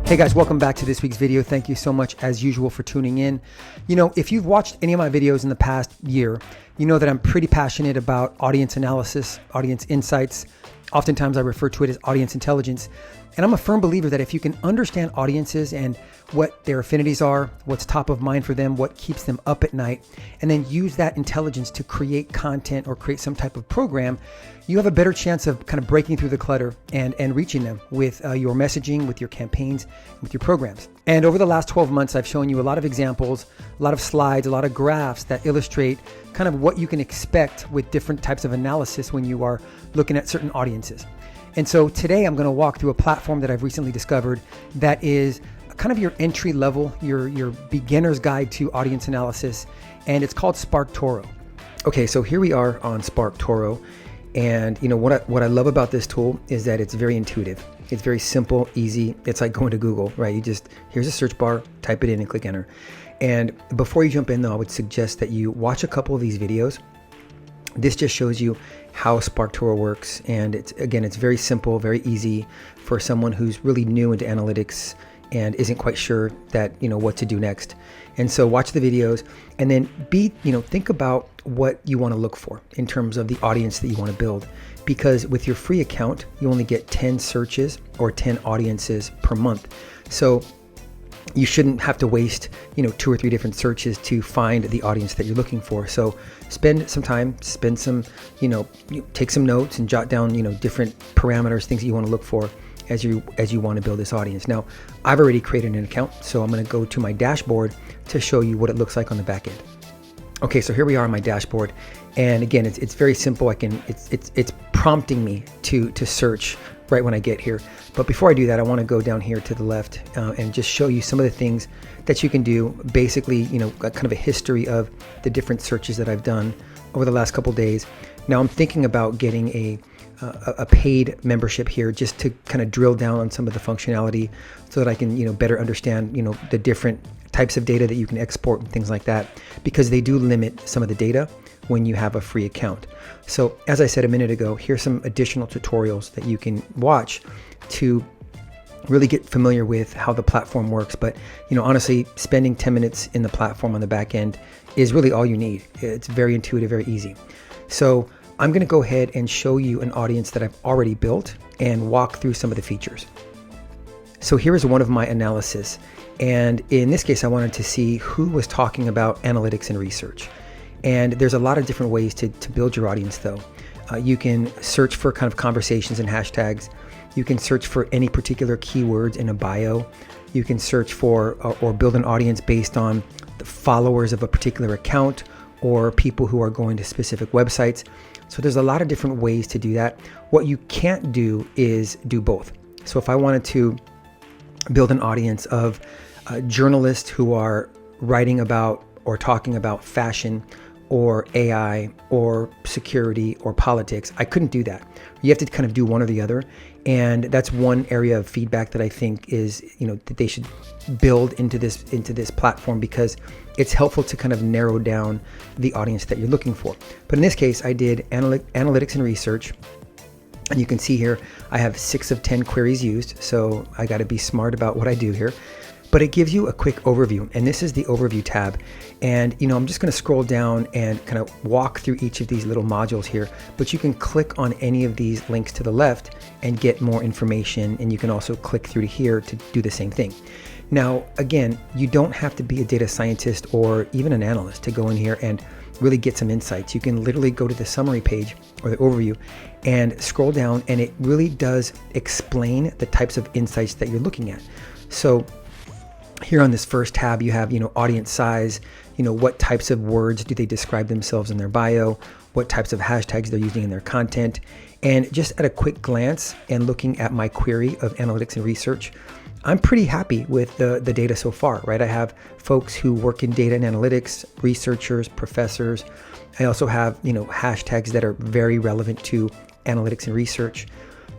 Hey guys, welcome back to this week's video. Thank you so much as usual for tuning in. You know, if you've watched any of my videos in the past year, you know that I'm pretty passionate about audience analysis, audience insights. Oftentimes I refer to it as audience intelligence. And I'm a firm believer that if you can understand audiences and what their affinities are, what's top of mind for them, what keeps them up at night, and then use that intelligence to create content or create some type of program, you have a better chance of kind of breaking through the clutter and reaching them with your messaging, with your campaigns, with your programs. And over the last 12 months, I've shown you a lot of examples, a lot of slides, a lot of graphs that illustrate kind of what you can expect with different types of analysis when you are looking at certain audiences. And so today I'm going to walk through a platform that I've recently discovered that is kind of your entry level, your beginner's guide to audience analysis, and it's called SparkToro. Okay, so here we are on SparkToro, and you know what I love about this tool is that it's very intuitive. It's very simple, easy. It's like going to Google, right? You just, here's a search bar, type it in and click enter. And before you jump in though, I would suggest that you watch a couple of these videos. This just shows you how SparkToro works, and it's very simple, very easy for someone who's really new into analytics and isn't quite sure that what to do next. And so watch the videos and then think about what you want to look for in terms of the audience that you want to build, because with your free account you only get 10 searches or 10 audiences per month. So you shouldn't have to waste 2 or 3 different searches to find the audience that you're looking for. So spend some time, take some notes and jot down different parameters, things that you want to look for as you want to build this audience. Now, I've already created an account, so I'm going to go to my dashboard to show you what it looks like on the back end. Okay, so here we are on my dashboard, and again, it's very simple. It's prompting me to search right when I get here. But before I do that, I want to go down here to the left and just show you some of the things that you can do. Basically, kind of a history of the different searches that I've done over the last couple days. Now I'm thinking about getting a paid membership here just to kind of drill down on some of the functionality so that I can better understand the different types of data that you can export and things like that, because they do limit some of the data when you have a free account. So as I said a minute ago, here's some additional tutorials that you can watch to really get familiar with how the platform works. But honestly, spending 10 minutes in the platform on the back end is really all you need. It's very intuitive, very easy. So I'm going to go ahead and show you an audience that I've already built and walk through some of the features. So here is one of my analysis. And in this case, I wanted to see who was talking about analytics and research. And there's a lot of different ways to build your audience though. You can search for kind of conversations and hashtags. You can search for any particular keywords in a bio. You can search for or build an audience based on the followers of a particular account or people who are going to specific websites. So there's a lot of different ways to do that. What you can't do is do both. So if I wanted to build an audience of journalists who are writing about or talking about fashion or AI or security or politics, I couldn't do that. You have to kind of do one or the other. And that's one area of feedback that I think is, that they should build into this platform, because it's helpful to kind of narrow down the audience that you're looking for. But in this case, I did analytics and research. And you can see here, I have 6 of 10 queries used. So I got to be smart about what I do here. But it gives you a quick overview, and this is the overview tab. And I'm just going to scroll down and kind of walk through each of these little modules here, but you can click on any of these links to the left and get more information. And you can also click through to here to do the same thing. Now, again, you don't have to be a data scientist or even an analyst to go in here and really get some insights. You can literally go to the summary page or the overview and scroll down, and it really does explain the types of insights that you're looking at. So here on this first tab, you have, audience size, what types of words do they describe themselves in their bio, what types of hashtags they're using in their content. And just at a quick glance and looking at my query of analytics and research, I'm pretty happy with the data so far, right? I have folks who work in data and analytics, researchers, professors. I also have, hashtags that are very relevant to analytics and research.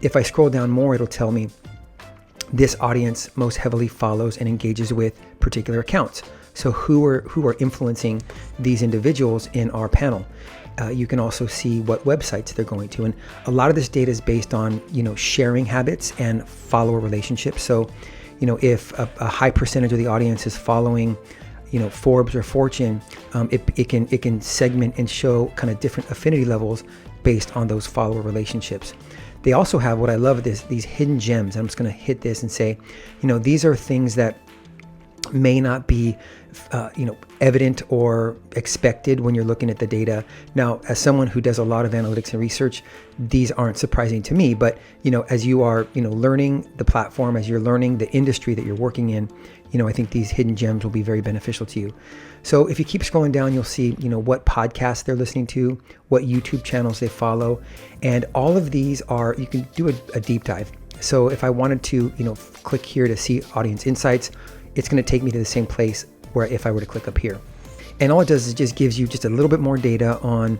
If I scroll down more, it'll tell me this audience most heavily follows and engages with particular accounts. So who are influencing these individuals in our panel? You can also see what websites they're going to. And a lot of this data is based on, sharing habits and follower relationships. So if a high percentage of the audience is following, Forbes or Fortune, it can segment and show kind of different affinity levels based on those follower relationships. They also have, what I love, these hidden gems. I'm just going to hit this and say, these are things that may not be evident or expected when you're looking at the data. Now, as someone who does a lot of analytics and research, these aren't surprising to me, but as you are learning the platform, as you're learning the industry that you're working in, I think these hidden gems will be very beneficial to you. So if you keep scrolling down, you'll see what podcasts they're listening to, what YouTube channels they follow, and all of these you can do a deep dive. So if I wanted to click here to see audience insights, it's going to take me to the same place where if I were to click up here. And all it does is just gives you just a little bit more data on,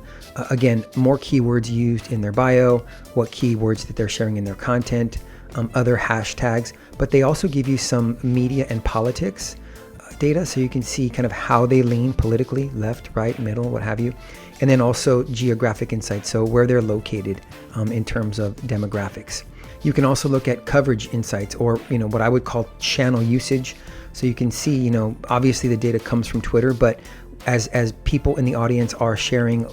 again, more keywords used in their bio, what keywords that they're sharing in their content, other hashtags, but they also give you some media and politics data, so you can see kind of how they lean politically, left, right, middle, what have you. And then also geographic insights, so where they're located in terms of demographics. You can also look at coverage insights, or what I would call channel usage. So you can see, obviously the data comes from Twitter, but as people in the audience are sharing,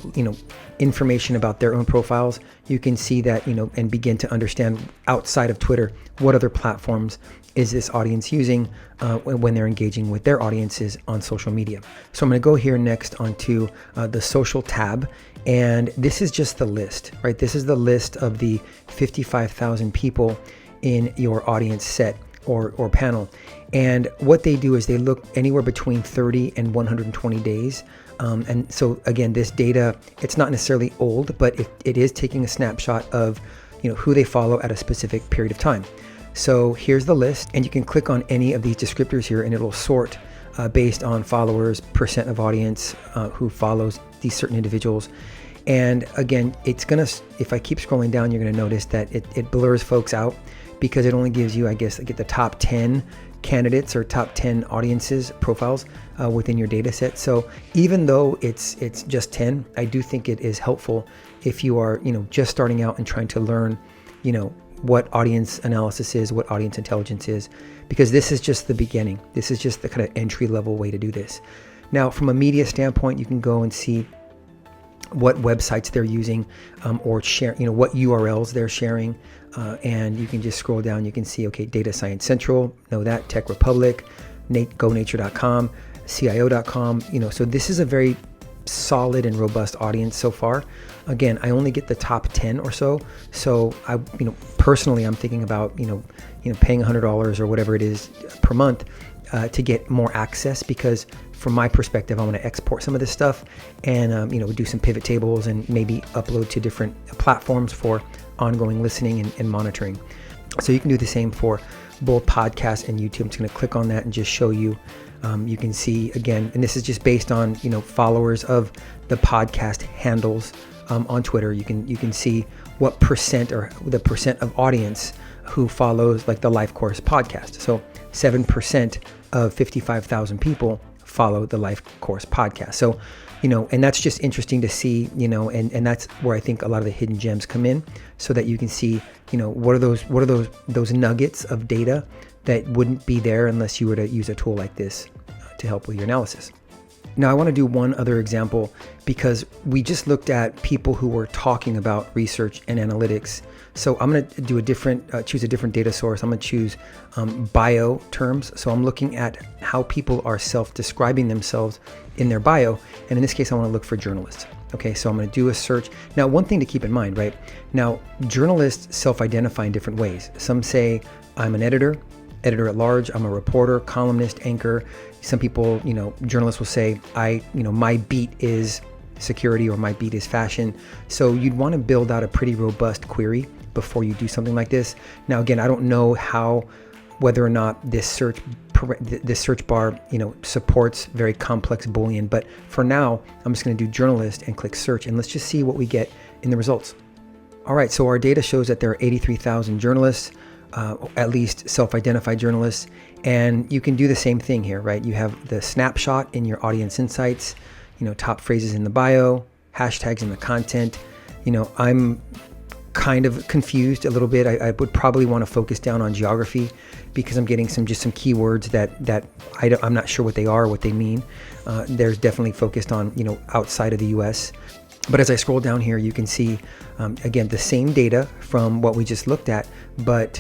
information about their own profiles, you can see that, and begin to understand outside of Twitter, what other platforms is this audience using when they're engaging with their audiences on social media. So I'm going to go here next onto the social tab. And this is just the list, right? This is the list of the 55,000 people in your audience set or panel. And what they do is they look anywhere between 30 and 120 days. And so again, this data, it's not necessarily old, but it is taking a snapshot of who they follow at a specific period of time. So here's the list, and you can click on any of these descriptors here and it'll sort based on followers, percent of audience who follows these certain individuals. And again, it's gonna, if I keep scrolling down, you're gonna notice that it blurs folks out because it only gives you, I guess, like the top 10 candidates or top 10 audiences profiles within your data set. So even though it's just 10, I do think it is helpful if you are, just starting out and trying to learn, what audience analysis is, what audience intelligence is, because this is just the beginning. This is just the kind of entry level way to do this. Now, from a media standpoint, you can go and see what websites they're using or share, what URLs they're sharing. And you can just scroll down. You can see, okay, Data Science Central, know that, Tech Republic, GoNature.com, CIO.com. So this is a very solid and robust audience so far. Again, I only get the top 10 or so. So I, personally, I'm thinking about, paying $100 or whatever it is per month to get more access, because from my perspective, I want to export some of this stuff and, do some pivot tables and maybe upload to different platforms for ongoing listening and monitoring. So you can do the same for both podcasts and YouTube. I'm just going to click on that and just show you. You can see again, and this is just based on, followers of the podcast handles on Twitter. You can see what percent or the percent of audience who follows like the Life Course podcast. So 7% of 55,000 people follow the Life Course podcast. So, and that's just interesting to see, and that's where I think a lot of the hidden gems come in, so that you can see, what are those nuggets of data that wouldn't be there unless you were to use a tool like this to help with your analysis. Now, I want to do one other example, because we just looked at people who were talking about research and analytics. So I'm going to do choose a different data source. I'm going to choose bio terms. So I'm looking at how people are self-describing themselves in their bio. And in this case, I want to look for journalists. Okay, so I'm going to do a search. Now, one thing to keep in mind, right? Now, journalists self-identify in different ways. Some say, I'm an editor at large, I'm a reporter, columnist, anchor. Some people, journalists will say, my beat is security or my beat is fashion. So you'd want to build out a pretty robust query before you do something like this. Now, again, I don't know whether or not this search bar, supports very complex Boolean, but for now, I'm just going to do journalist and click search, and let's just see what we get in the results. All right, so our data shows that there are 83,000 journalists, at least self-identified journalists, and you can do the same thing here, right? You have the snapshot in your audience insights, top phrases in the bio, hashtags in the content. I'm kind of confused a little bit. I would probably want to focus down on geography because I'm getting some keywords that I'm not sure what they are, what they mean. There's definitely focused on, outside of the US. But as I scroll down here, you can see, again, the same data from what we just looked at, but,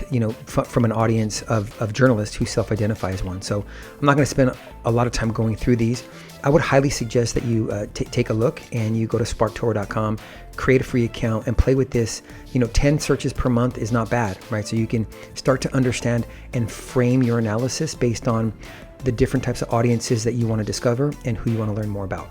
from an audience of journalists who self-identify as one. So I'm not going to spend a lot of time going through these. I would highly suggest that you take a look and you go to SparkToro.com, create a free account and play with this. 10 searches per month is not bad, right? So you can start to understand and frame your analysis based on the different types of audiences that you want to discover and who you want to learn more about.